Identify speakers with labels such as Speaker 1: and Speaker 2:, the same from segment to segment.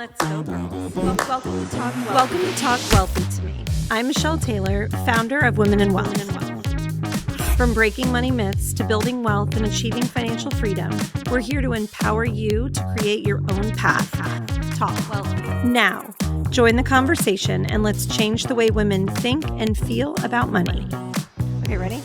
Speaker 1: Let's go, girls. Welcome to Talk Wealthy to Me. I'm Michelle Taylor, founder of Women in Wealth. From breaking money myths to building wealth and achieving financial freedom, we're here to empower you to create your own path. Talk Wealthy. Now, join the conversation and let's change the way women think and feel about money. Okay, ready?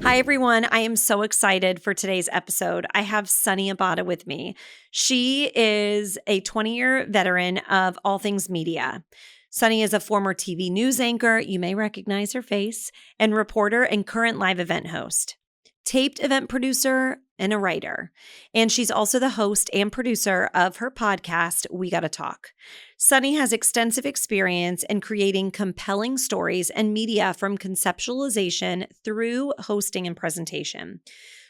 Speaker 1: Hi, everyone. I am so excited for today's episode. I have Sonni Abatta with me. She is a 20-year veteran of all things media. Sonni is a former TV news anchor, you may recognize her face, and reporter and current live event host. Taped event producer and a writer. And she's also the host and producer of her podcast, We Gotta Talk. Sonni has extensive experience in creating compelling stories and media from conceptualization through hosting and presentation.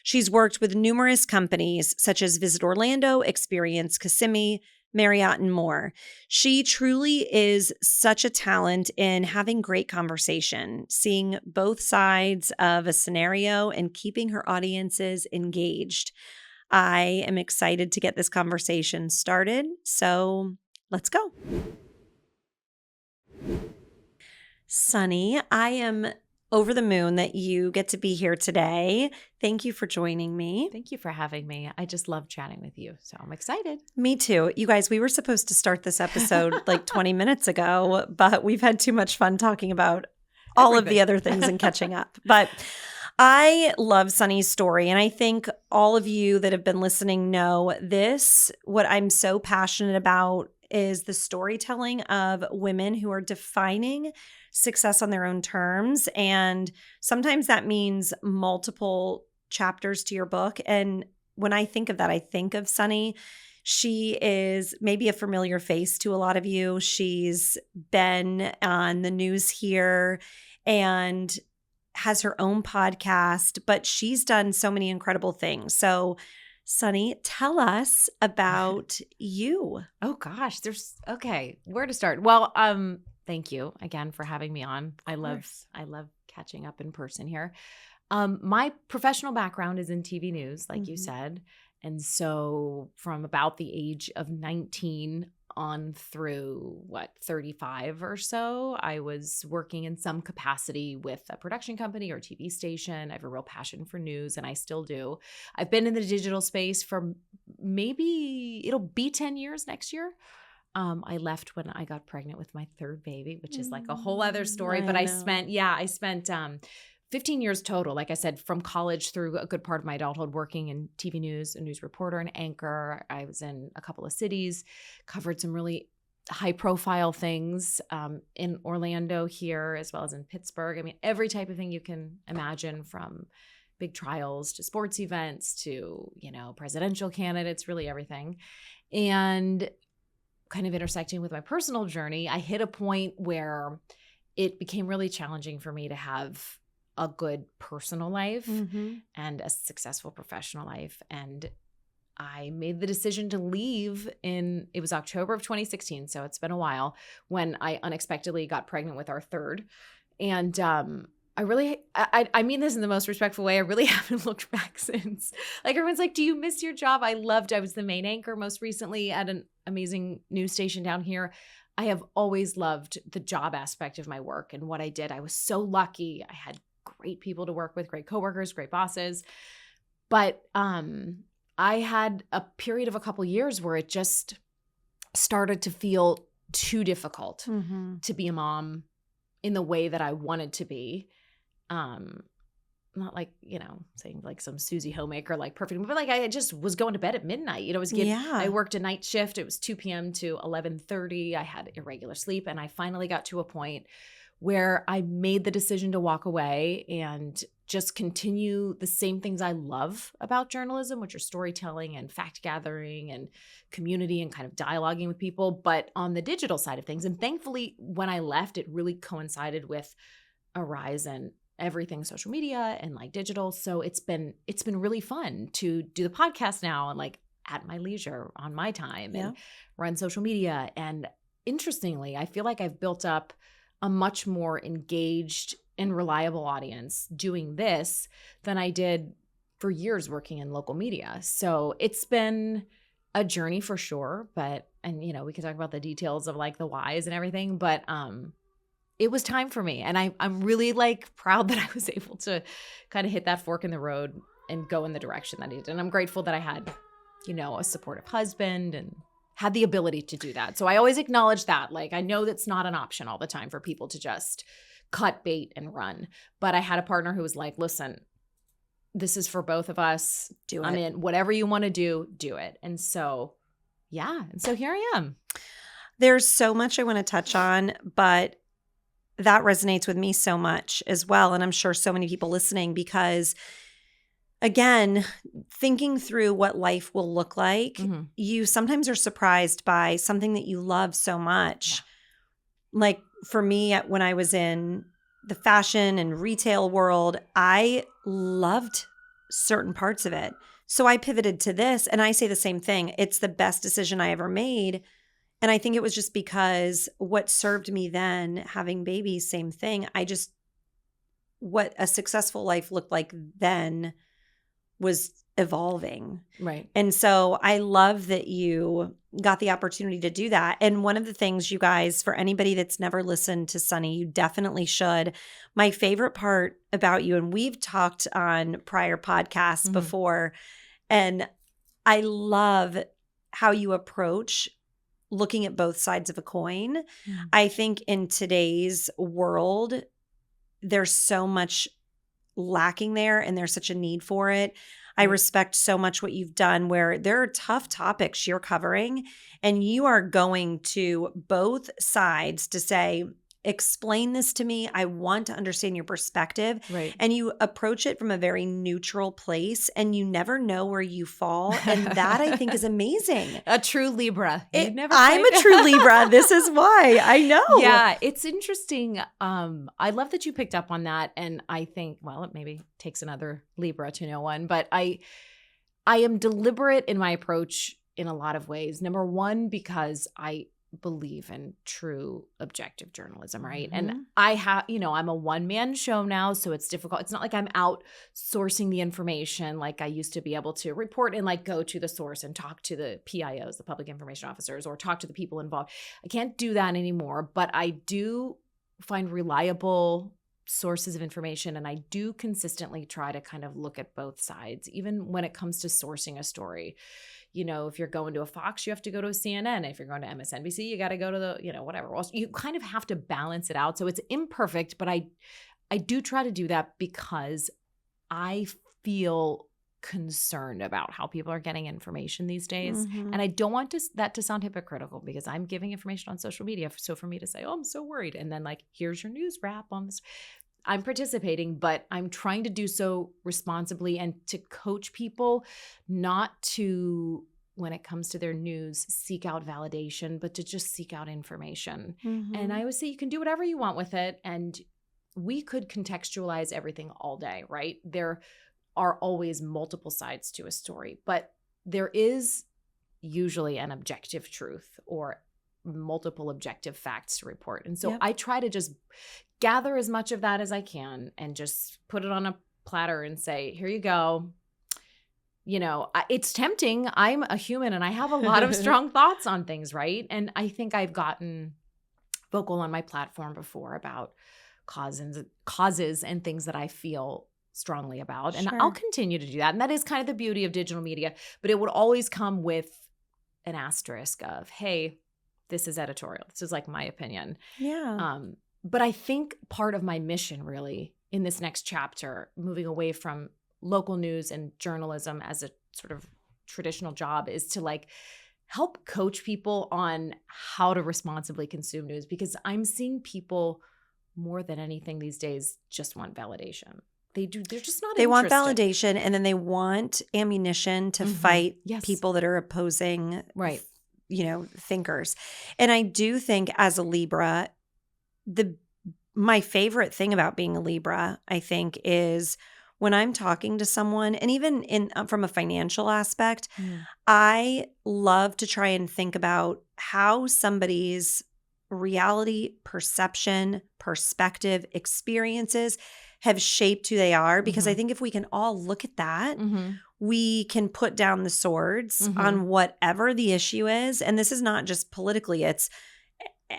Speaker 1: She's worked with numerous companies such as Visit Orlando, Experience Kissimmee, Marriott, and more. She truly is such a talent in having great conversation, seeing both sides of a scenario and keeping her audiences engaged. I am excited to get this conversation started, so let's go. Sonni, I am over the moon that you get to be here today. Thank you for joining me.
Speaker 2: Thank you for having me. I just love chatting with you, so I'm excited.
Speaker 1: Me too. You guys, we were supposed to start this episode like 20 minutes ago, but we've had too much fun talking about all of the other things and catching up. But I love Sonni's story, and I think all of you that have been listening know this. What I'm so passionate about is the storytelling of women who are defining success on their own terms. And sometimes that means multiple chapters to your book. And when I think of that, I think of Sonni. She is maybe a familiar face to a lot of you. She's been on the news here and has her own podcast, but she's done so many incredible things. So Sonni, tell us about you.
Speaker 2: Oh gosh, okay, where to start? Well, thank you again for having me on. I love catching up in person here. My professional background is in TV news, like you said. And so from about the age of 19 on through 35 or so, I was working in some capacity with a production company or TV station. I have a real passion for news, and I still do. I've been in the digital space for maybe it'll be 10 years next year. I left when I got pregnant with my third baby, which is like a whole other story. But I spent 15 years total, like I said, from college through a good part of my adulthood working in TV news, a news reporter, an anchor. I was in a couple of cities, covered some really high-profile things in Orlando here, as well as in Pittsburgh. I mean, every type of thing you can imagine, from big trials to sports events to, presidential candidates, really everything. And kind of intersecting with my personal journey, I hit a point where it became really challenging for me to have a good personal life and a successful professional life. And I made the decision to leave it was October of 2016. So it's been a while, when I unexpectedly got pregnant with our third. And I mean this in the most respectful way. I really haven't looked back since. Like, everyone's like, do you miss your job? I was the main anchor most recently at an amazing news station down here. I have always loved the job aspect of my work and what I did. I was so lucky. I had great people to work with, great coworkers, great bosses. But I had a period of a couple years where it just started to feel too difficult to be a mom in the way that I wanted to be. Not like, saying like some Susie homemaker, like perfect, but like I just was going to bed at midnight. I worked a night shift. It was 2 p.m. to 11:30. I had irregular sleep. And I finally got to a point where I made the decision to walk away and just continue the same things I love about journalism, which are storytelling and fact gathering and community and kind of dialoguing with people, but on the digital side of things. And thankfully, when I left, it really coincided with a rise in everything social media and like digital. So it's been really fun to do the podcast now and like at my leisure on my time and run social media. And interestingly, I feel like I've built up a much more engaged and reliable audience doing this than I did for years working in local media. So it's been a journey for sure, and you know, we could talk about the details of like the whys and everything, but it was time for me. And I'm really like proud that I was able to kind of hit that fork in the road and go in the direction that I did. And I'm grateful that I had, you know, a supportive husband and had the ability to do that. So I always acknowledge that. Like, I know that's not an option all the time for people to just cut bait and run. But I had a partner who was like, listen, this is for both of us.
Speaker 1: Do it.
Speaker 2: I mean, whatever you want to do it. And so, yeah. And so here I am.
Speaker 1: There's so much I want to touch on, but that resonates with me so much as well. And I'm sure so many people listening, because again, thinking through what life will look like, you sometimes are surprised by something that you love so much. Yeah. Like for me, when I was in the fashion and retail world, I loved certain parts of it. So I pivoted to this, and I say the same thing. It's the best decision I ever made. And I think it was just because what served me then, having babies, same thing. What a successful life looked like then was evolving.
Speaker 2: Right.
Speaker 1: And so I love that you got the opportunity to do that. And one of the things, you guys, for anybody that's never listened to Sonni, you definitely should. My favorite part about you, and we've talked on prior podcasts before, and I love how you approach looking at both sides of a coin. I think in today's world, there's so much lacking there, and there's such a need for it. I respect so much what you've done, where there are tough topics you're covering, and you are going to both sides to say, explain this to me. I want to understand your perspective.
Speaker 2: Right.
Speaker 1: And you approach it from a very neutral place, and you never know where you fall. And that, I think, is amazing.
Speaker 2: A true Libra.
Speaker 1: I'm a true Libra. This is why. I know.
Speaker 2: Yeah, it's interesting. I love that you picked up on that. And I think, well, it maybe takes another Libra to know one, but I am deliberate in my approach in a lot of ways. Number one, because I believe in true objective journalism, right? And I have, you know, I'm a one-man show now, so it's difficult. It's not like I'm outsourcing the information like I used to be able to report and like go to the source and talk to the PIOs, the public information officers, or talk to the people involved. I can't do that anymore, but I do find reliable sources of information, and I do consistently try to kind of look at both sides, even when it comes to sourcing a story. You know, if you're going to a Fox, you have to go to a CNN. If you're going to MSNBC, you got to go to the, you know, whatever else. You kind of have to balance it out. So it's imperfect, but I do try to do that because I feel concerned about how people are getting information these days. And I don't want that to sound hypocritical, because I'm giving information on social media. So for me to say, oh, I'm so worried, and then like, here's your news wrap on this, I'm participating, but I'm trying to do so responsibly and to coach people not to, when it comes to their news, seek out validation, but to just seek out information. And I always say you can do whatever you want with it. And we could contextualize everything all day, right? There are always multiple sides to a story, but there is usually an objective truth or multiple objective facts to report. And so I try to just gather as much of that as I can and just put it on a platter and say, here you go. You know, it's tempting. I'm a human and I have a lot of strong thoughts on things, right? And I think I've gotten vocal on my platform before about causes and things that I feel strongly about. And I'll continue to do that. And that is kind of the beauty of digital media, but it would always come with an asterisk of, hey, this is editorial. This is like my opinion.
Speaker 1: Yeah.
Speaker 2: But I think part of my mission really in this next chapter, moving away from local news and journalism as a sort of traditional job, is to like help coach people on how to responsibly consume news, because I'm seeing people more than anything these days just want validation. They're just not interested.
Speaker 1: They want validation, and then they want ammunition to fight people that are opposing thinkers. And I do think as a Libra, my favorite thing about being a Libra, I think, is when I'm talking to someone, and even from a financial aspect, I love to try and think about how somebody's reality, perception, perspective, experiences have shaped who they are. Because I think if we can all look at that, we can put down the swords
Speaker 2: Mhm.
Speaker 1: on whatever the issue is. And this is not just politically, it's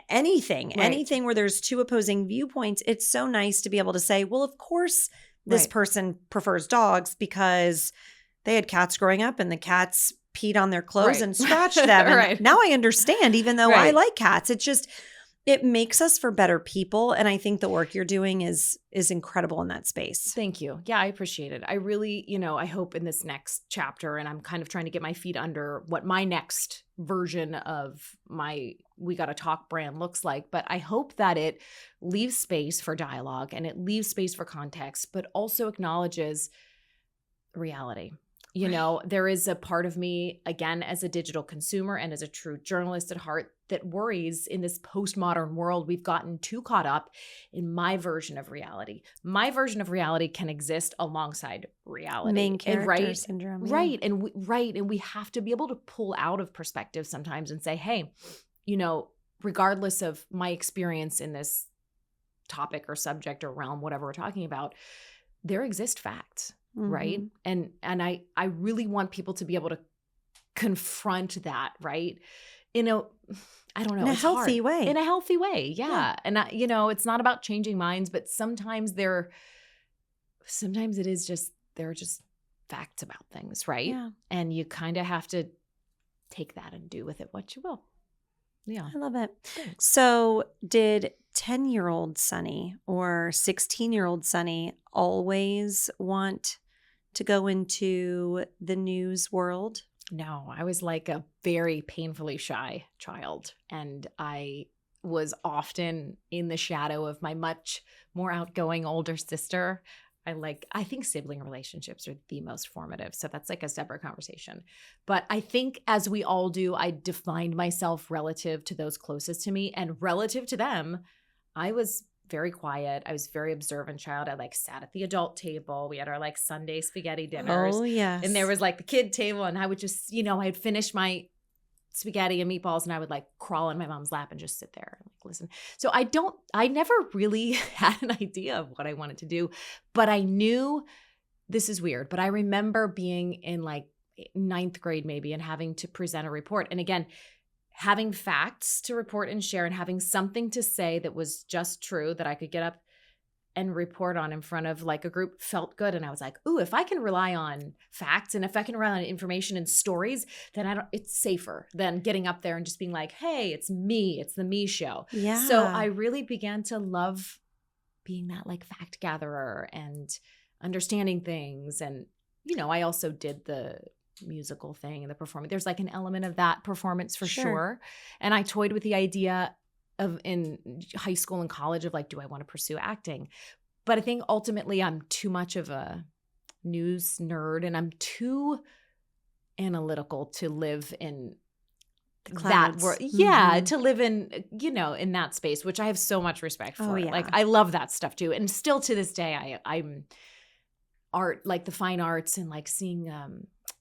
Speaker 1: anything,
Speaker 2: Right.
Speaker 1: anything where there's two opposing viewpoints. It's so nice to be able to say, well, of course, this
Speaker 2: Right.
Speaker 1: person prefers dogs because they had cats growing up and the cats peed on their clothes
Speaker 2: Right.
Speaker 1: and scratched them. And
Speaker 2: Right.
Speaker 1: now I understand, even though I
Speaker 2: Right.
Speaker 1: like cats. It's just, it makes us for better people. And I think the work you're doing is incredible in that space.
Speaker 2: Thank you. Yeah, I appreciate it. I really, I hope in this next chapter, and I'm kind of trying to get my feet under what my next version of my We Gotta Talk brand looks like. But I hope that it leaves space for dialogue and it leaves space for context, but also acknowledges reality. There is a part of me, again, as a digital consumer and as a true journalist at heart, that worries in this postmodern world, we've gotten too caught up in my version of reality. My version of reality can exist alongside reality.
Speaker 1: Main character
Speaker 2: right,
Speaker 1: syndrome. Yeah.
Speaker 2: Right. And we have to be able to pull out of perspective sometimes and say, hey, regardless of my experience in this topic or subject or realm, whatever we're talking about, there exist facts. Right. And I really want people to be able to confront that, right? I don't know.
Speaker 1: In a
Speaker 2: it's
Speaker 1: healthy
Speaker 2: hard.
Speaker 1: way.
Speaker 2: In a healthy way. Yeah. And it's not about changing minds, but sometimes it is just, there are just facts about things. Right.
Speaker 1: Yeah.
Speaker 2: And you kind of have to take that and do with it what you will. Yeah.
Speaker 1: I love it.
Speaker 2: Thanks.
Speaker 1: So did 10-year-old Sonni or 16-year-old Sonni always want to go into the news world?
Speaker 2: No, I was like a very painfully shy child. And I was often in the shadow of my much more outgoing older sister. I think sibling relationships are the most formative. So that's like a separate conversation. But I think, as we all do, I defined myself relative to those closest to me, and relative to them, I was very quiet. I was very observant child. I sat at the adult table. We had our Sunday spaghetti dinners.
Speaker 1: Oh, yes.
Speaker 2: And there was the kid table, and I would just, I'd finish my spaghetti and meatballs and I would crawl in my mom's lap and just sit there and listen. So I never really had an idea of what I wanted to do, but I knew, this is weird, but I remember being in ninth grade maybe and having to present a report. And again, having facts to report and share and having something to say that was just true that I could get up and report on in front of a group felt good. And I was like, ooh, if I can rely on facts and if I can rely on information and stories, then it's safer than getting up there and just being like, hey, it's me. It's the me show.
Speaker 1: Yeah.
Speaker 2: So I really began to love being that fact gatherer and understanding things. And, I also did the musical thing and the performance. There's an element of that performance for sure. And I toyed with the idea of in high school and college of do I want to pursue acting? But I think ultimately I'm too much of a news nerd and I'm too analytical to live in that world. Yeah, to live in, in that space, which I have so much respect for.
Speaker 1: Oh, yeah.
Speaker 2: I love that stuff too. And still to this day, I'm art, the fine arts and seeing,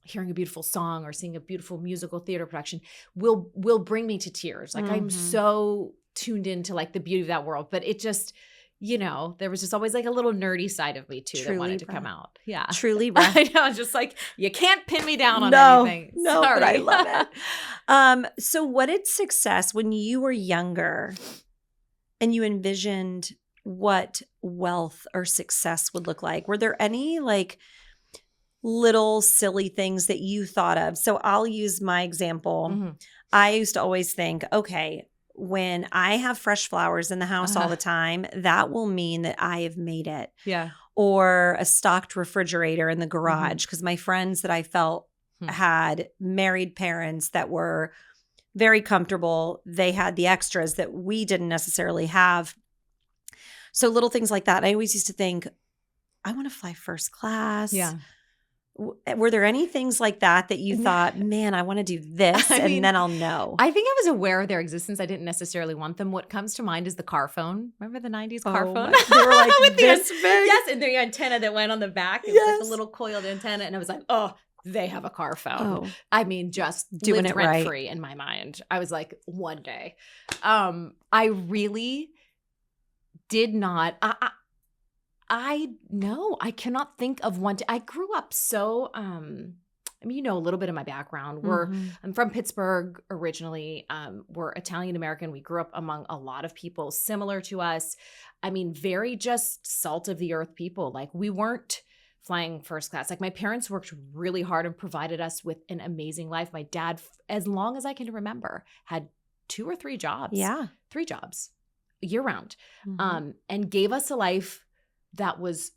Speaker 2: hearing a beautiful song or seeing a beautiful musical theater production will bring me to tears. I'm so tuned into the beauty of that world, but it just, there was just always a little nerdy side of me too that wanted to come out. Yeah.
Speaker 1: Truly.
Speaker 2: I know. Just you can't pin me down on anything.
Speaker 1: No,
Speaker 2: Sorry.
Speaker 1: but I love it. So what did success when you were younger and you envisioned what wealth or success would look like? Were there any little silly things that you thought of? So I'll use my example.
Speaker 2: Mm-hmm.
Speaker 1: I used to always think, okay, when I have fresh flowers in the house all the time, that will mean that I have made it.
Speaker 2: Yeah.
Speaker 1: Or a stocked refrigerator in the garage, because my friends that I felt had married parents that were very comfortable. They had the extras that we didn't necessarily have. So little things like that. I always used to think, I want to fly first class.
Speaker 2: Yeah.
Speaker 1: Were there any things like that you thought, man, I want to do this and then I'll know?
Speaker 2: I think I was aware of their existence. I didn't necessarily want them. What comes to mind is the car phone. Remember the 90s car phone?
Speaker 1: They were
Speaker 2: with
Speaker 1: this big.
Speaker 2: Yes, and the antenna that went on the back. It was the little coiled antenna. And I was like, oh, they have a car phone. Oh. I mean, just
Speaker 1: doing it rent
Speaker 2: free in my mind. I was like, one day. I really did not. I cannot think of one. I grew up so, I mean, you know, a little bit of my background. I'm from Pittsburgh originally. We're Italian American. We grew up among a lot of people similar to us. I mean, very just salt of the earth people. Like, we weren't flying first class. Like, my parents worked really hard and provided us with an amazing life. My dad, as long as I can remember, had 2 or 3 jobs.
Speaker 1: Yeah.
Speaker 2: 3 jobs year round. And gave us a life that was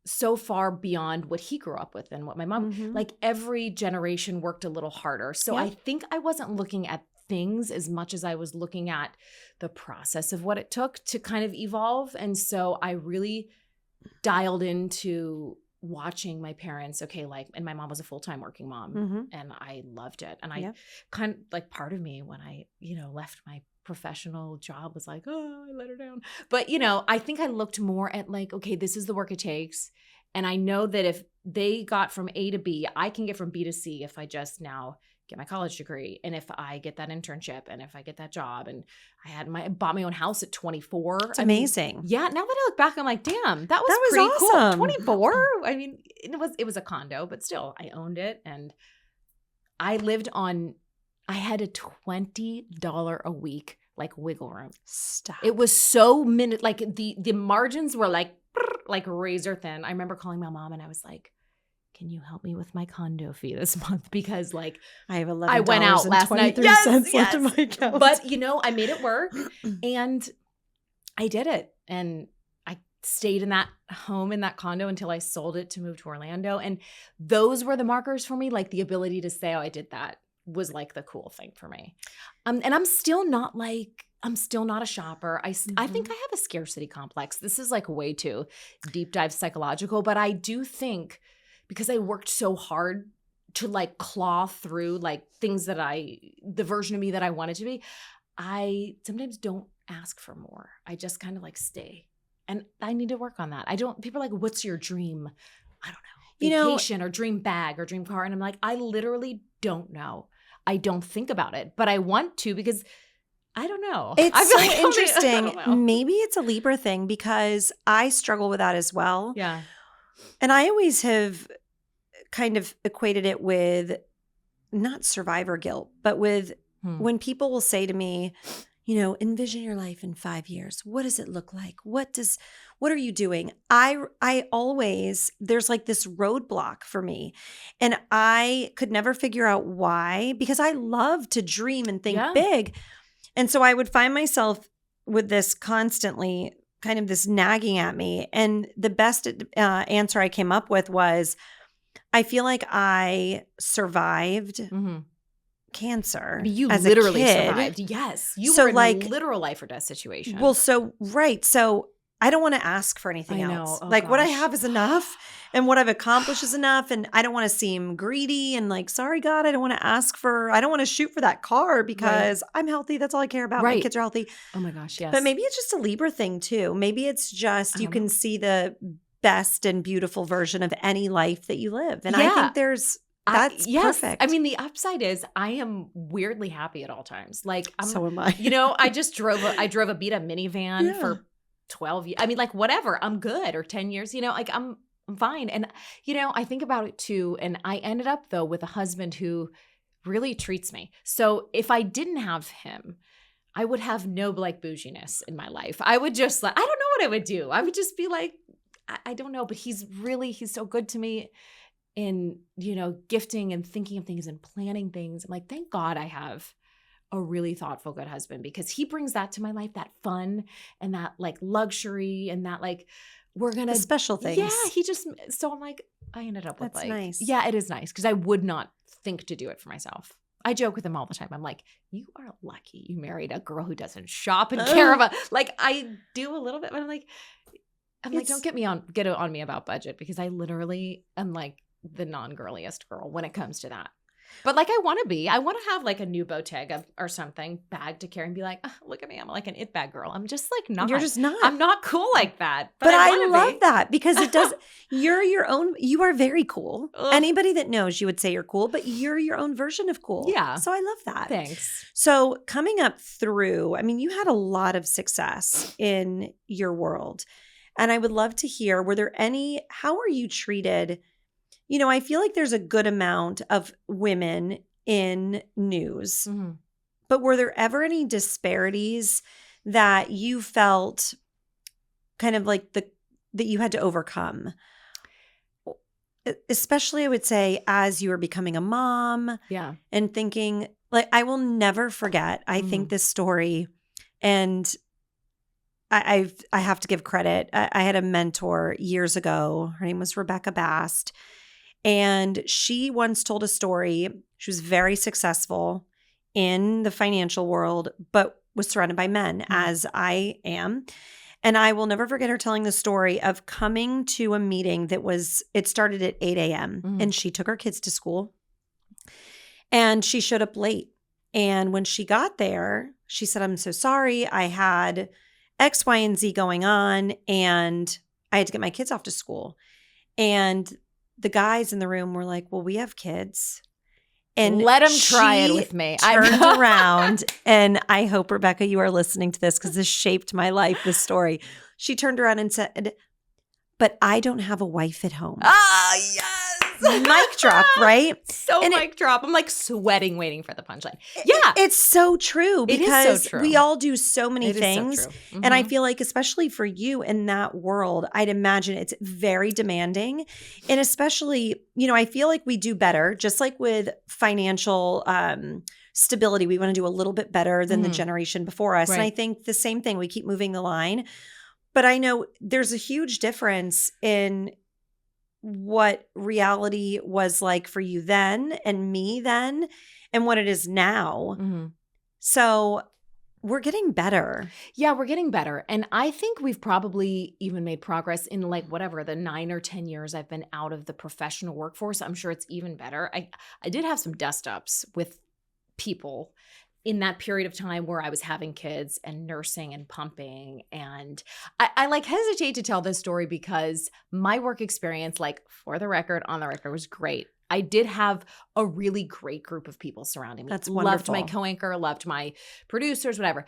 Speaker 2: so far beyond what he grew up with and what my mom, like, every generation worked a little harder. So I think I wasn't looking at things as much as I was looking at the process of what it took to kind of evolve. And so I really dialed into watching my parents. Okay. Like, and my mom was a full-time working mom and I loved it. And I kind of, like, part of me when I, you know, left my professional job was like, oh, I let her down. But, you know, I think I looked more at, like, okay, this is the work it takes. And I know that if they got from A to B, I can get from B to C if I just now get my college degree. And if I get that internship and if I get that job, and I bought my own house at 24.
Speaker 1: It's amazing.
Speaker 2: Yeah. Now that I look back, I'm like, damn, that was pretty
Speaker 1: awesome.
Speaker 2: Cool. 24. I mean, it was a condo, but still I owned it. And I lived on, I had a $20 a week, like, wiggle room.
Speaker 1: Stop.
Speaker 2: It was so like the margins were like razor thin. I remember calling my mom and I was like, can you help me with my condo fee this month? Because, like,
Speaker 1: I have $11
Speaker 2: I went out last night.
Speaker 1: Cents left in my account.
Speaker 2: But, you know, I made it work and I did it. And I stayed in that home, in that condo, until I sold it to move to Orlando. And those were the markers for me. Like, the ability to say, oh, I did that was, like, the cool thing for me. And I'm still not a shopper. I think I have a scarcity complex. This is, like, way too deep dive psychological, but I do think, because I worked so hard to, like, claw through, like, things that the version of me that I wanted to be, I sometimes don't ask for more. I just kind of, like, stay. And I need to work on that. People are like, what's your dream? I don't know. Vacation or dream bag or dream car. And I'm like, I literally don't know. I don't think about it, but I want to, because I don't know.
Speaker 1: It's so interesting. Maybe it's a Libra thing, because I struggle with that as well.
Speaker 2: Yeah.
Speaker 1: And I always have kind of equated it with not survivor guilt, but with when people will say to me, you know, envision your life in 5 years. What does it look like? What are you doing? I always, there's, like, this roadblock for me, and I could never figure out why, because I love to dream and think big. And so I would find myself with this constantly, kind of this nagging at me. And the best answer I came up with was, I feel like I survived cancer.
Speaker 2: You
Speaker 1: as
Speaker 2: literally
Speaker 1: a kid.
Speaker 2: survived. Yes. You were in a literal life or death situation.
Speaker 1: Well, so I don't want to ask for anything else.
Speaker 2: Oh,
Speaker 1: like, what I have is enough, and what I've accomplished is enough. And I don't want to seem greedy and, like, sorry, God, I don't want to shoot for that car, because I'm healthy. That's all I care about. My kids are healthy.
Speaker 2: Oh my gosh. Yes.
Speaker 1: But maybe it's just a Libra thing too. Maybe it's just, you can see the best and beautiful version of any life that you live. And I think that's perfect.
Speaker 2: I mean, the upside is I am weirdly happy at all times. Like,
Speaker 1: so am I.
Speaker 2: You know, I drove a beat up minivan for 12 years. I mean, like, whatever, I'm good. Or 10 years, you know, like, I'm fine. And, you know, I think about it too. And I ended up, though, with a husband who really treats me. So if I didn't have him, I would have no, like, bouginess in my life. I would just, like, I don't know what I would do. I would just be like, I don't know, but he's so good to me in, you know, gifting and thinking of things and planning things. I'm like, thank God I have a really thoughtful, good husband, because he brings that to my life, that fun and that, like, luxury and that, like, we're going to
Speaker 1: special things.
Speaker 2: Yeah. So I'm like, I ended up with,
Speaker 1: that's
Speaker 2: like,
Speaker 1: nice.
Speaker 2: Yeah, it is nice, because I would not think to do it for myself. I joke with him all the time. I'm like, you are lucky you married a girl who doesn't shop and care about, like, I do a little bit, but I'm like, don't get on me about budget, because I literally am, like, the non-girliest girl when it comes to that. But, like, I want to have, like, a new Bottega or something bag to carry and be like, oh, look at me, I'm like an it bag girl. I'm just, like, not.
Speaker 1: You're just not.
Speaker 2: I'm not cool like that.
Speaker 1: But I love that, because it does. You're your own. You are very cool. Ugh. Anybody that knows you would say you're cool, but you're your own version of cool.
Speaker 2: Yeah.
Speaker 1: So I love that.
Speaker 2: Thanks.
Speaker 1: So coming up through, I mean, you had a lot of success in your world. And I would love to hear, how are you treated? I feel like there's a good amount of women in news,
Speaker 2: Mhm.
Speaker 1: but were there ever any disparities that you felt kind of like that you had to overcome? Especially, I would say, as you were becoming a mom
Speaker 2: Yeah.
Speaker 1: and thinking, like, I will never forget, I think this story, and I have to give credit. I had a mentor years ago. Her name was Rebecca Bast. And she once told a story. She was very successful in the financial world, but was surrounded by men, as I am. And I will never forget her telling the story of coming to a meeting it started at 8 a.m. And she took her kids to school and she showed up late. And when she got there, she said, I'm so sorry. I had X, Y, and Z going on and I had to get my kids off to school. And the guys in the room were like, well, we have kids. And
Speaker 2: let them try it with me.
Speaker 1: Turned around, and I hope, Rebecca, you are listening to this because this shaped my life, this story. She turned around and said, but I don't have a wife at home.
Speaker 2: Ah, yes.
Speaker 1: Mic drop, right?
Speaker 2: Mic drop. I'm like sweating, waiting for the punchline. Yeah.
Speaker 1: It's so true because
Speaker 2: it is so true.
Speaker 1: we all do so many
Speaker 2: It
Speaker 1: things.
Speaker 2: is so true.
Speaker 1: And I feel like, especially for you in that world, I'd imagine it's very demanding. And especially, I feel like we do better, just like with financial stability. We want to do a little bit better than the generation before us.
Speaker 2: Right.
Speaker 1: And I think the same thing, we keep moving the line. But I know there's a huge difference in what reality was like for you then and me then and what it is now. So we're getting better.
Speaker 2: Yeah, we're getting better. And I think we've probably even made progress in like whatever, the 9 or 10 years I've been out of the professional workforce. I'm sure it's even better. I did have some dust ups with people in that period of time where I was having kids and nursing and pumping. And I like hesitate to tell this story because my work experience, like on the record, was great. I did have a really great group of people surrounding me.
Speaker 1: That's
Speaker 2: loved
Speaker 1: wonderful.
Speaker 2: my co-anchor, loved my producers, whatever.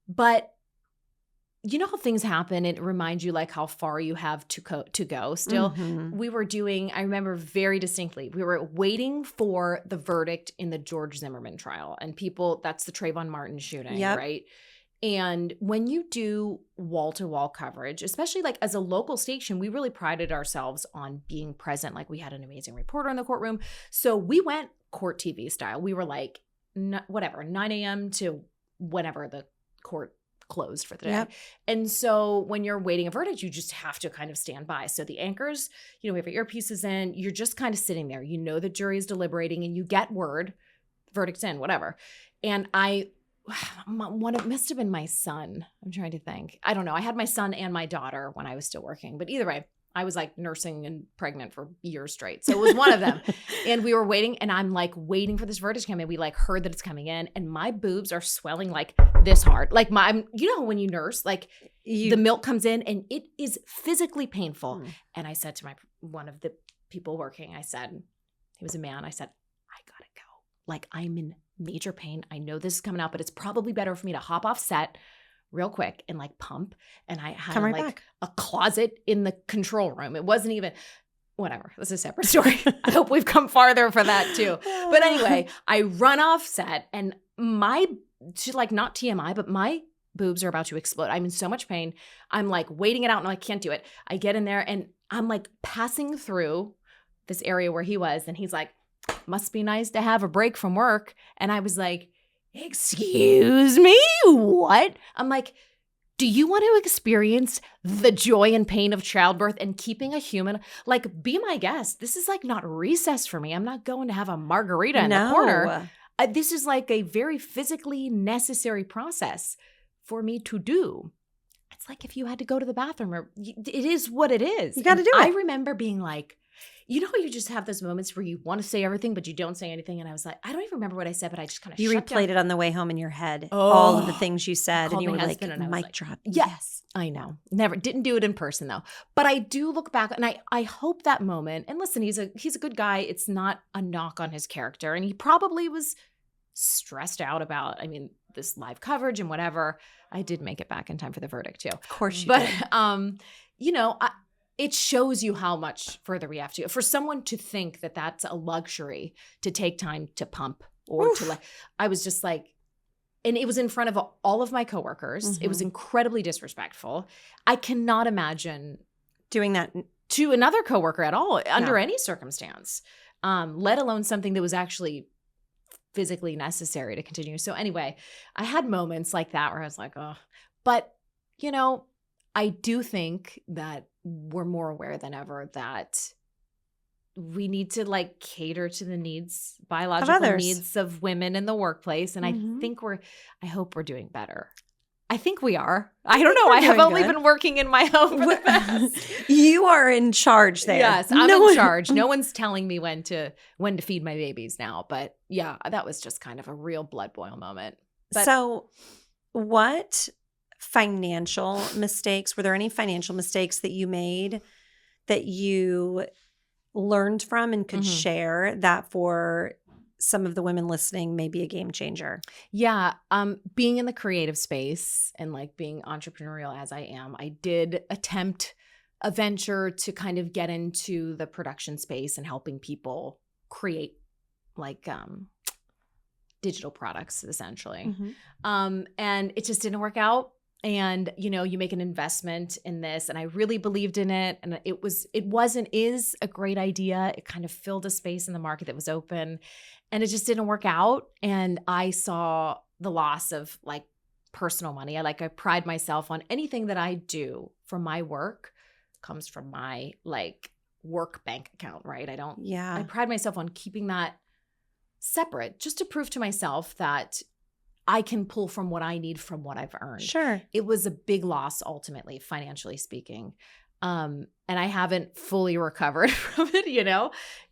Speaker 2: But you know how things happen. It reminds you like how far you have to go still. We were doing, I remember very distinctly, we were waiting for the verdict in the George Zimmerman trial. And that's the Trayvon Martin shooting, right? And when you do wall-to-wall coverage, especially like as a local station, we really prided ourselves on being present. Like we had an amazing reporter in the courtroom. So we went court TV style. We were like, 9 a.m. to whenever the court closed for the day. And so when you're waiting a verdict, you just have to kind of stand by. So the anchors, we have our earpieces in, you're just kind of sitting there. The jury is deliberating and you get word, verdict's in, whatever. And it must have been my son. I'm trying to think. I don't know. I had my son and my daughter when I was still working, but either way, I was like nursing and pregnant for years straight. So it was one of them. And we were waiting and I'm like waiting for this verdict to come in. We like heard that it's coming in and my boobs are swelling like this hard. Like when you nurse, like the milk comes in and it is physically painful. And I said to one of the people working, I said, he was a man. I said, I gotta go. Like I'm in major pain. I know this is coming out, but it's probably better for me to hop off set real quick and like pump. And I had back. A closet in the control room. It wasn't even whatever. That's a separate story. I hope we've come farther for that too. But anyway, I run off set and not TMI, but my boobs are about to explode. I'm in so much pain. I'm like waiting it out and I can't do it. I get in there and I'm like passing through this area where he was and he's like, must be nice to have a break from work. And I was like, excuse me, what? I'm like, do you want to experience the joy and pain of childbirth and keeping a human? Like, be my guest. This is like not recess for me. I'm not going to have a margarita in the corner. This is like a very physically necessary process for me to do. It's like if you had to go to the bathroom, or it is what it is.
Speaker 1: You got to do it.
Speaker 2: I remember being like, you just have those moments where you want to say everything, but you don't say anything. And I was like, I don't even remember what I said, but I just kind of
Speaker 1: You replayed it on the way home in your head. All of the things you said. And you were like, mic drop.
Speaker 2: Yes. I know. Never. Didn't do it in person though. But I do look back and I hope that moment, and listen, he's a good guy. It's not a knock on his character. And he probably was stressed out about, this live coverage and whatever. I did make it back in time for the verdict too.
Speaker 1: Of course you
Speaker 2: But,
Speaker 1: did.
Speaker 2: it shows you how much further we have to. For someone to think that that's a luxury to take time to pump or to I was just like, and it was in front of all of my coworkers. It was incredibly disrespectful. I cannot imagine
Speaker 1: doing that
Speaker 2: to another coworker at all under any circumstance, let alone something that was actually physically necessary to continue. So anyway, I had moments like that where I was like, oh, but I do think that we're more aware than ever that we need to cater to the biological needs of women in the workplace. And I hope we're doing better. I think we are. I don't know. I have only been working in my home for the past.
Speaker 1: You are in charge there.
Speaker 2: Yes, I'm in charge. No one's telling me when to feed my babies now. But yeah, that was just kind of a real blood boil moment. But,
Speaker 1: so what financial mistakes, were there any financial mistakes that you made that you learned from and could share that for some of the women listening may be a game changer?
Speaker 2: Yeah. Being in the creative space and being entrepreneurial as I am, I did attempt a venture to kind of get into the production space and helping people create digital products essentially. And it just didn't work out. And, you make an investment in this, and I really believed in it. And is a great idea. It kind of filled a space in the market that was open, and it just didn't work out. And I saw the loss of personal money. I pride myself on anything that I do for my work comes from my work bank account, right? I pride myself on keeping that separate just to prove to myself that I can pull from what I need from what I've earned.
Speaker 1: Sure.
Speaker 2: It was a big loss ultimately, financially speaking. And I haven't fully recovered from it,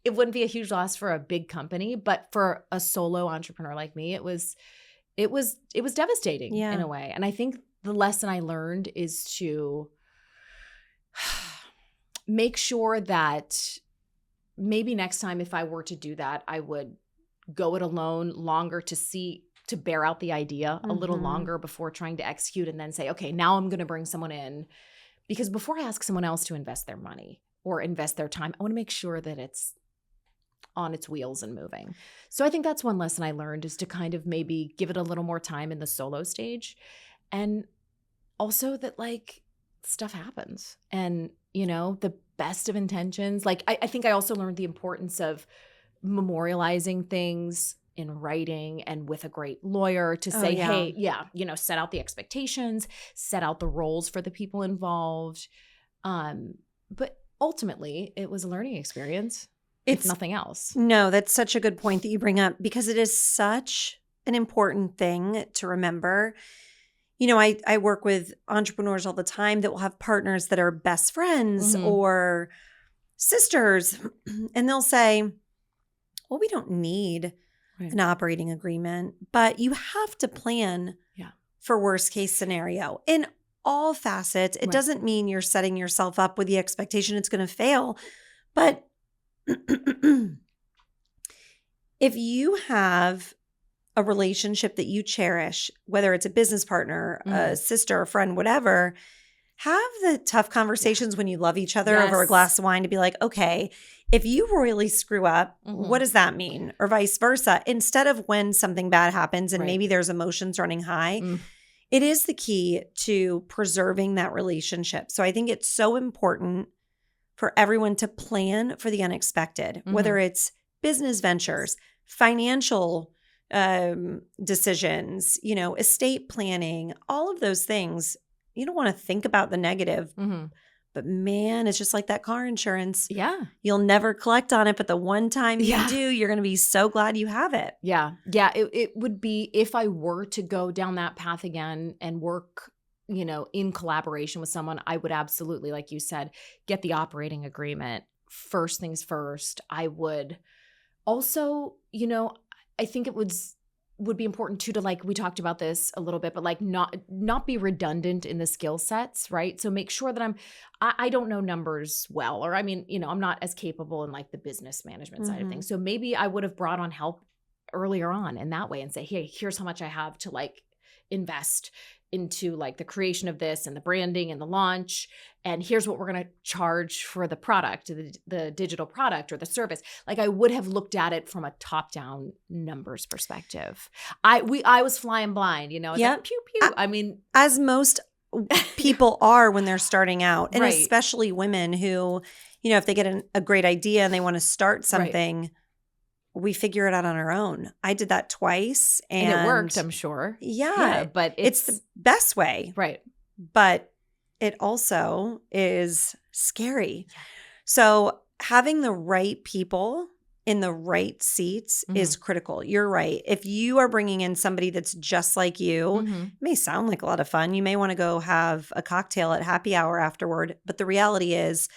Speaker 2: It wouldn't be a huge loss for a big company, but for a solo entrepreneur like me, it was devastating in a way. And I think the lesson I learned is to make sure that maybe next time if I were to do that, I would go it alone longer to bear out the idea a little longer before trying to execute and then say, okay, now I'm going to bring someone in. Because before I ask someone else to invest their money or invest their time, I want to make sure that it's on its wheels and moving. So I think that's one lesson I learned, is to kind of maybe give it a little more time in the solo stage. And also that stuff happens, and the best of intentions. I think I also learned the importance of memorializing things in writing and with a great lawyer to say, hey, set out the expectations, set out the roles for the people involved. But ultimately, it was a learning experience. It's nothing else.
Speaker 1: No, that's such a good point that you bring up, because it is such an important thing to remember. I work with entrepreneurs all the time that will have partners that are best friends or sisters, and they'll say, well, we don't need an operating agreement, but you have to plan for worst case scenario in all facets. It doesn't mean you're setting yourself up with the expectation it's going to fail. But if you have a relationship that you cherish, whether it's a business partner, a sister, a friend, whatever, have the tough conversations when you love each other over a glass of wine to be like, okay, if you royally screw up, what does that mean? Or vice versa. Instead of when something bad happens and maybe there's emotions running high, it is the key to preserving that relationship. So I think it's so important for everyone to plan for the unexpected, whether it's business ventures, financial decisions, estate planning, all of those things. You don't want to think about the negative, but man, it's just like that car insurance.
Speaker 2: Yeah.
Speaker 1: You'll never collect on it, but the one time you do, you're going to be so glad you have it.
Speaker 2: Yeah. Yeah. It would be, if I were to go down that path again and work, in collaboration with someone, I would absolutely, like you said, get the operating agreement. First things first. I would also, I think it would be important too to, we talked about this a little bit, but not be redundant in the skill sets, right? So make sure that I don't know numbers well, or I'm not as capable in the business management side of things. So maybe I would have brought on help earlier on in that way and say, hey, here's how much I have to like invest into like the creation of this and the branding and the launch. And here's what we're going to charge for the product, the digital product or the service. Like I would have looked at it from a top-down numbers perspective. I was flying blind, you know, it's like pew, pew. I mean,
Speaker 1: as most people are when they're starting out, and
Speaker 2: Right.
Speaker 1: especially women who, you know, if they get a great idea and they want to start something, we figure it out on our own. I did that twice. And
Speaker 2: it worked, I'm sure.
Speaker 1: Yeah.
Speaker 2: But
Speaker 1: it's the best way.
Speaker 2: Right.
Speaker 1: But it also is scary. So having the right people in the right seats is critical. You're right. If you are bringing in somebody that's just like you, it may sound like a lot of fun. You may want to go have a cocktail at happy hour afterward. But the reality is,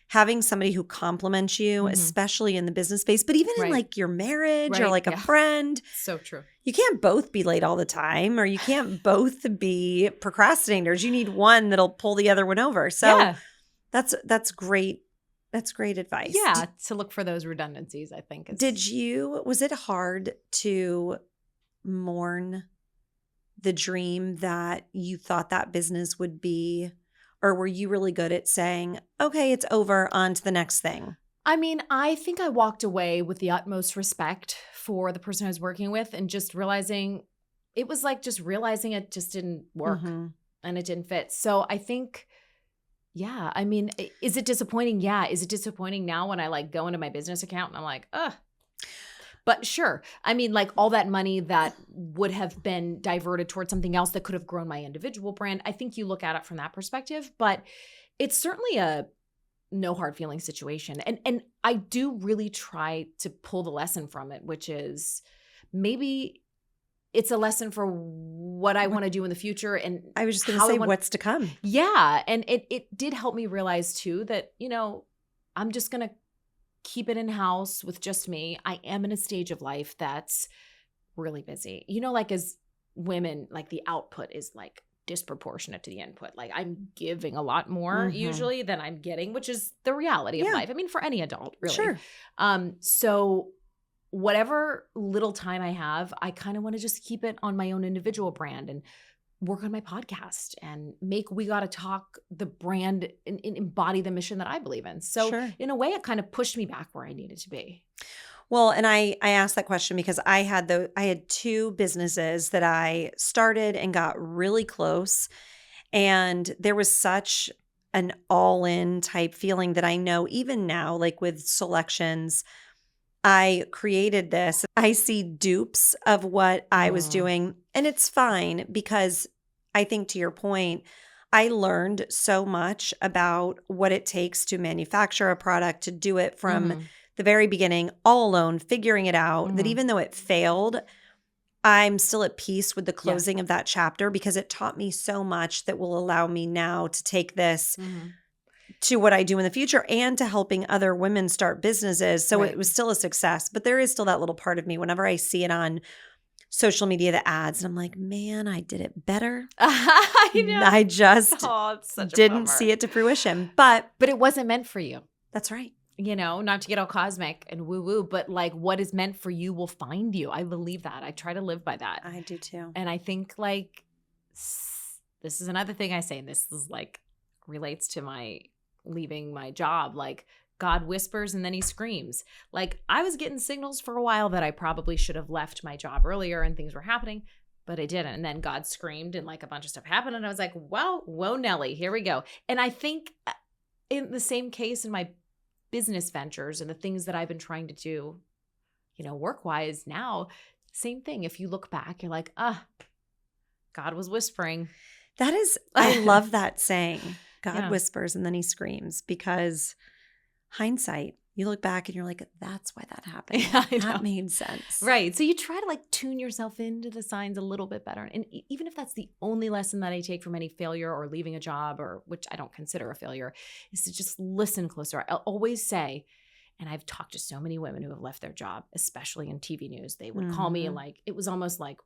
Speaker 1: having somebody who compliments you, especially in the business space, but even in like your marriage or like a friend.
Speaker 2: So true.
Speaker 1: You can't both be late all the time, or you can't both be procrastinators. You need one that'll pull the other one over. So that's great. That's great advice.
Speaker 2: Yeah, to look for those redundancies, I think.
Speaker 1: Was it hard to mourn the dream that you thought that business would be? Or were you really good at saying, okay, it's over, on to the next thing?
Speaker 2: I mean, I think I walked away with the utmost respect for the person I was working with and just realizing it just didn't work and it didn't fit. So I think, I mean, is it disappointing? Yeah. Is it disappointing now when I like go into my business account and I'm like, ugh. But sure. I mean, like all that money that would have been diverted towards something else that could have grown my individual brand. I think you look at it from that perspective, but it's certainly a no hard feelings situation. And I do really try to pull the lesson from it, which is maybe it's a lesson for what I want to do in the future. And
Speaker 1: I was just going to say what's to come.
Speaker 2: Yeah. And it did help me realize too that, you know, I'm just going to keep it in-house with just me. I am in a stage of life that's really busy. You know, like as women, like the output is like disproportionate to the input. Like I'm giving a lot more usually than I'm getting, which is the reality of life. I mean, for any adult, really. Sure. So whatever little time I have, I kind of want to just keep it on my own individual brand and work on my podcast and make We Gotta Talk the brand and embody the mission that I believe in. So in a way, it kind of pushed me back where I needed to be.
Speaker 1: Well, and I asked that question because I had two businesses that I started and got really close. And there was such an all-in type feeling that I know even now, like with selections, I created this. I see dupes of what I was doing, and it's fine because I think to your point, I learned so much about what it takes to manufacture a product, to do it from the very beginning, all alone, figuring it out, that even though it failed, I'm still at peace with the closing of that chapter because it taught me so much that will allow me now to take this to what I do in the future and to helping other women start businesses. So it was still a success, but there is still that little part of me whenever I see it on social media, the ads, and I'm like, man, I did it better.
Speaker 2: I know.
Speaker 1: I just didn't
Speaker 2: bummer.
Speaker 1: see it to fruition, but
Speaker 2: it wasn't meant for you.
Speaker 1: That's right.
Speaker 2: You know, not to get all cosmic and woo-woo, but like what is meant for you will find you. I believe that. I try to live by that.
Speaker 1: I do too.
Speaker 2: And I think like this is another thing I say, and this is like relates to my leaving my job. Like God whispers and then he screams. Like I was getting signals for a while that I probably should have left my job earlier and things were happening, but I didn't. And then God screamed and like a bunch of stuff happened. And I was like, well, whoa, Nelly, here we go. And I think in the same case in my business ventures and the things that I've been trying to do, you know, work-wise now, same thing. If you look back, you're like, God was whispering.
Speaker 1: That is, I love that saying. God whispers and then he screams, because hindsight, you look back and you're like, that's why that happened. That made sense.
Speaker 2: Right. So you try to like tune yourself into the signs a little bit better. And even if that's the only lesson that I take from any failure or leaving a job, or which I don't consider a failure, is to just listen closer. I'll always say, and I've talked to so many women who have left their job, especially in TV news, they would call me and like, it was almost like,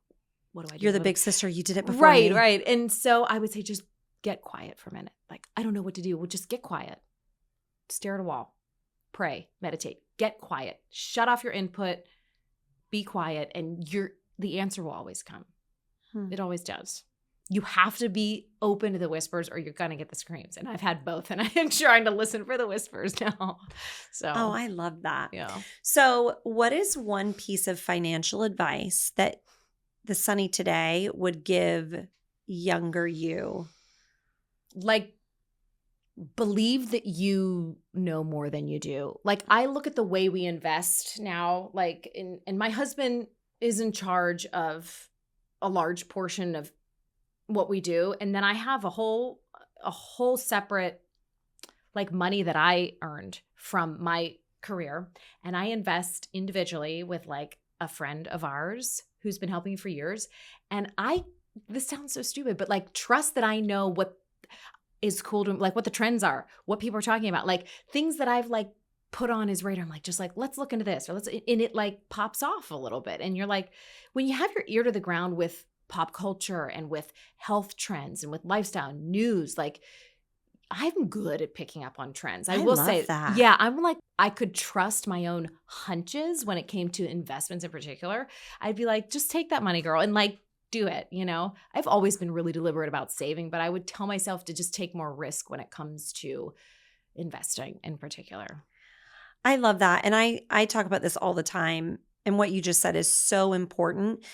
Speaker 2: what do I do?
Speaker 1: You're the big sister. You did it before me.
Speaker 2: Right. And so I would say, just get quiet for a minute. Like, I don't know what to do. Well, just get quiet. Stare at a wall. Pray, meditate, get quiet, shut off your input, be quiet, and the answer will always come.
Speaker 1: Hmm.
Speaker 2: It always does. You have to be open to the whispers or you're going to get the screams. And I've had both, and I'm trying to listen for the whispers now. So,
Speaker 1: Oh, I love that.
Speaker 2: yeah.
Speaker 1: So, what is one piece of financial advice that the Sonni today would give younger you?
Speaker 2: Like, believe that you know more than you do. Like, I look at the way we invest now, like, and my husband is in charge of a large portion of what we do. And then I have a whole separate like money that I earned from my career. And I invest individually with like a friend of ours who's been helping me for years. And this sounds so stupid, but like trust that I know what is cool to like what the trends are, what people are talking about, like things that I've like put on his radar. I'm like, just like, let's look into this, and it like pops off a little bit. And you're like, when you have your ear to the ground with pop culture and with health trends and with lifestyle news, like I'm good at picking up on trends. I will
Speaker 1: love
Speaker 2: say
Speaker 1: that.
Speaker 2: Yeah, I'm like, I could trust my own hunches when it came to investments in particular. I'd be like, just take that money, girl, and like do it, you know? I've always been really deliberate about saving, but I would tell myself to just take more risk when it comes to investing in particular.
Speaker 1: I love that. And I talk about this all the time. And what you just said is so important.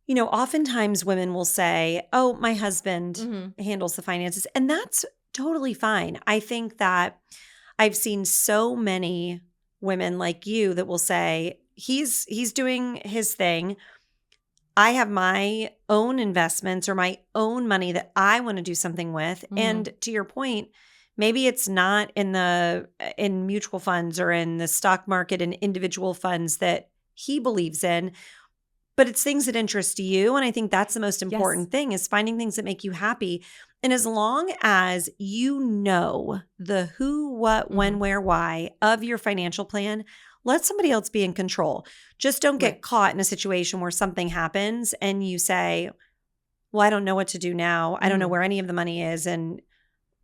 Speaker 1: You know, oftentimes women will say, oh, my husband handles the finances. And that's totally fine. I think that I've seen so many women like you that will say, he's doing his thing. I have my own investments or my own money that I want to do something with. And to your point, maybe it's not in mutual funds or in the stock market and individual funds that he believes in, but it's things that interest you. And I think that's the most important thing, is finding things that make you happy. And as long as you know the who, what, when, where, why of your financial plan, let somebody else be in control. Just don't get caught in a situation where something happens and you say, well, I don't know what to do now. I don't know where any of the money is, and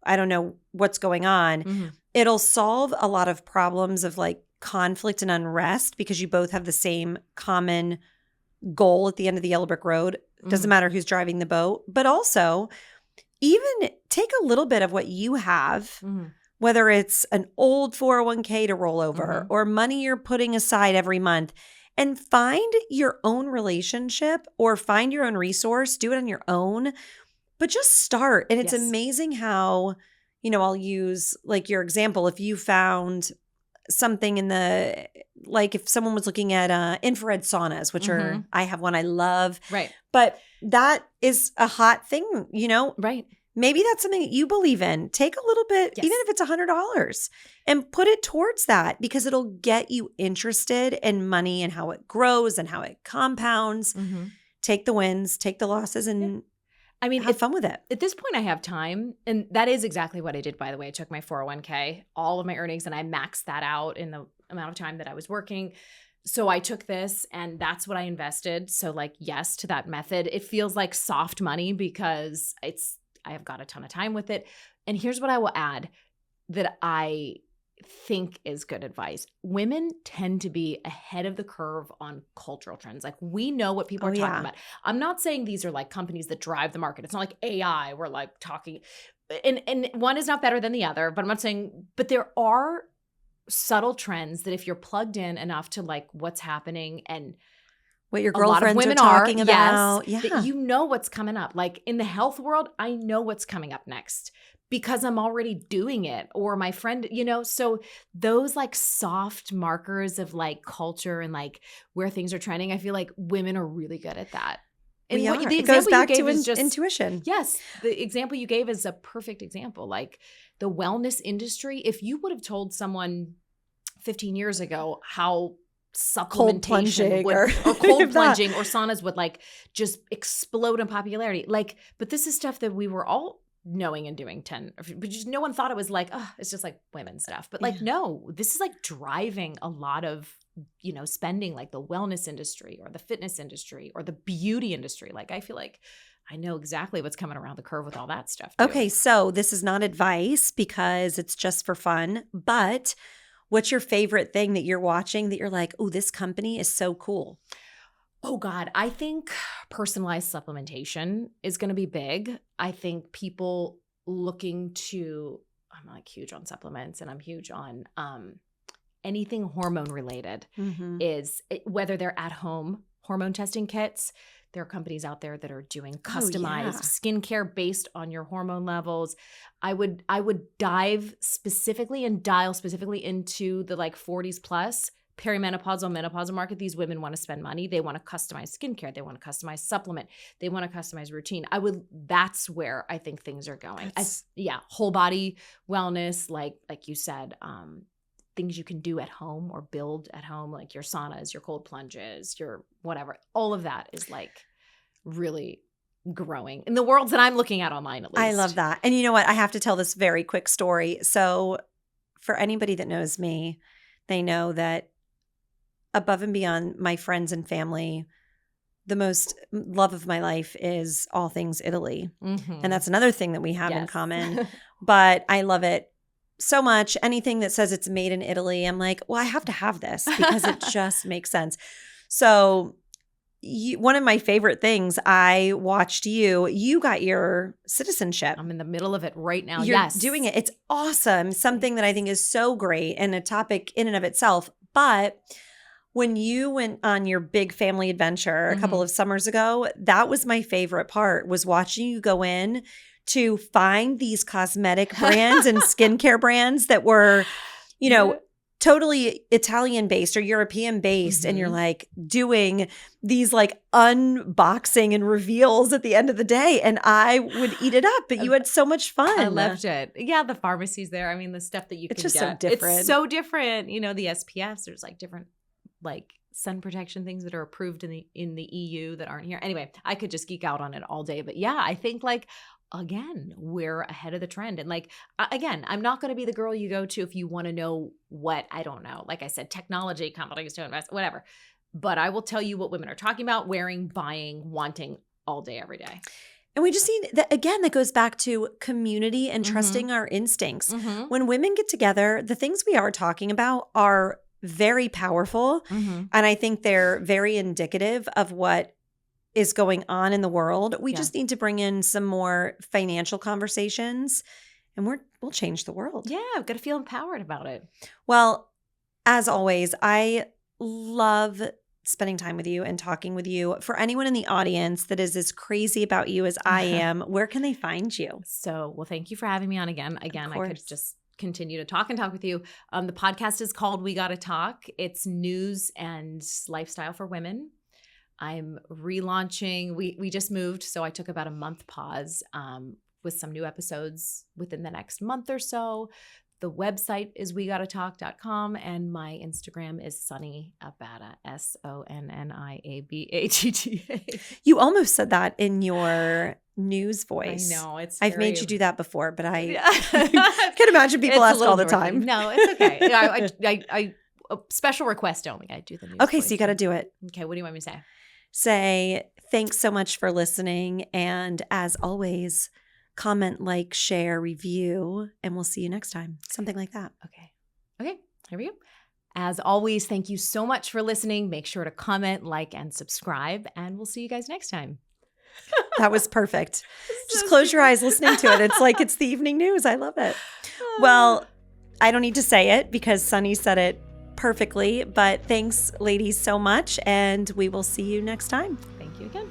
Speaker 1: I don't know what's going on. It'll solve a lot of problems of like conflict and unrest because you both have the same common goal at the end of the yellow brick road. Doesn't matter who's driving the boat. But also, even take a little bit of what you have, whether it's an old 401k to roll over or money you're putting aside every month, and find your own relationship or find your own resource. Do it on your own, but just start. And it's amazing how, you know, I'll use like your example. If you found something in the, like if someone was looking at infrared saunas, which are, I have one I love.
Speaker 2: Right.
Speaker 1: But that is a hot thing, you know?
Speaker 2: Right.
Speaker 1: Maybe that's something that you believe in. Take a little bit, even if it's $100, and put it towards that, because it'll get you interested in money and how it grows and how it compounds. Take the wins, take the losses, and
Speaker 2: I mean,
Speaker 1: have fun with it.
Speaker 2: At this point, I have time. And that is exactly what I did, by the way. I took my 401k, all of my earnings, and I maxed that out in the amount of time that I was working. So I took this and that's what I invested. So like, yes, to that method. It feels like soft money because I have got a ton of time with it. And here's what I will add that I think is good advice. Women tend to be ahead of the curve on cultural trends. Like, we know what people are talking about. I'm not saying these are like companies that drive the market. It's not like AI. We're like talking, and one is not better than the other, but I'm not saying, but there are subtle trends that if you're plugged in enough to like what's happening and
Speaker 1: what your
Speaker 2: a lot of
Speaker 1: girlfriends
Speaker 2: women
Speaker 1: are talking about.
Speaker 2: that you know what's coming up. Like in the health world, I know what's coming up next because I'm already doing it, or my friend, you know, so those like soft markers of like culture and like where things are trending, I feel like women are really good at that. And
Speaker 1: it goes back to intuition.
Speaker 2: Yes. The example you gave is a perfect example. Like the wellness industry, if you would have told someone 15 years ago how supplementation or cold plunging or saunas would like just explode in popularity. Like, but this is stuff that we were all knowing and doing but just no one thought it was like, oh, it's just like women stuff. But like, no, this is like driving a lot of, you know, spending, like the wellness industry or the fitness industry or the beauty industry. Like, I feel like I know exactly what's coming around the curve with all that stuff too.
Speaker 1: Okay, so this is not advice because it's just for fun, but what's your favorite thing that you're watching that you're like, oh, this company is so cool?
Speaker 2: Oh God, I think personalized supplementation is going to be big. I think people looking to, I'm like huge on supplements and I'm huge on anything hormone related is whether they're at home hormone testing kits. There are companies out there that are doing customized skincare based on your hormone levels. I would dive specifically and dial specifically into the like 40s plus perimenopausal, menopausal market. These women want to spend money. They want to customize skincare. They want to customize supplement. They want to customize routine. That's where I think things are going. Whole body wellness, like you said, things you can do at home or build at home, like your saunas, your cold plunges, your whatever. All of that is like really growing in the worlds that I'm looking at online, at least.
Speaker 1: I love that. And you know what? I have to tell this very quick story. So for anybody that knows me, they know that above and beyond my friends and family, the most love of my life is all things Italy. And that's another thing that we have in common. But I love it so much. Anything that says it's made in Italy, I'm like, well, I have to have this because it just makes sense. So one of my favorite things, I watched you got your citizenship.
Speaker 2: I'm in the middle of it right now.
Speaker 1: You're doing it. It's awesome. Something that I think is so great and a topic in and of itself. But when you went on your big family adventure a couple of summers ago, that was my favorite part, was watching you go in to find these cosmetic brands and skincare brands that were, totally Italian based or European based. And you're like doing these like unboxing and reveals at the end of the day. And I would eat it up, but you had so much fun.
Speaker 2: I loved it. Yeah. The pharmacy's there. I mean, the stuff that you can get.
Speaker 1: It's just so different.
Speaker 2: It's so different. The SPFs, there's like different like sun protection things that are approved in the EU that aren't here. Anyway, I could just geek out on it all day. But yeah, I think like, again, we're ahead of the trend. And like, again, I'm not going to be the girl you go to if you want to know what, I don't know, like I said, technology companies to invest, whatever. But I will tell you what women are talking about, wearing, buying, wanting all day, every day.
Speaker 1: And we just need that, again, that goes back to community and trusting our instincts. When women get together, the things we are talking about are very powerful. And I think they're very indicative of what is going on in the world. We just need to bring in some more financial conversations and we'll change the world.
Speaker 2: Yeah, I've got to feel empowered about it.
Speaker 1: Well, as always, I love spending time with you and talking with you. For anyone in the audience that is as crazy about you as I am, where can they find you?
Speaker 2: Well, thank you for having me on again. Again, I could just continue to talk with you. The podcast is called We Gotta Talk. It's news and lifestyle for women. I'm relaunching. We just moved, so I took about a month pause with some new episodes within the next month or so. The website is wegottatalk.com and my Instagram is Sonni Abatta, SONNIABATTA.
Speaker 1: You almost said that in your news voice.
Speaker 2: I know.
Speaker 1: I've made you do that before, but I can imagine people ask all the time.
Speaker 2: No, it's okay. I special request only. I do the news
Speaker 1: Okay,
Speaker 2: voice.
Speaker 1: so you got to do it.
Speaker 2: Okay, what do you want me to say?
Speaker 1: Say, thanks so much for listening. And as always, comment, like, share, review, and we'll see you next time. Something like that.
Speaker 2: Okay, here we go. As always, thank you so much for listening. Make sure to comment, like, and subscribe, and we'll see you guys next time.
Speaker 1: That was perfect. Just close your eyes listening to it. It's like it's the evening news. I love it. Well, I don't need to say it because Sonni said it perfectly, but thanks, ladies, so much, and we will see you next time.
Speaker 2: Thank you again.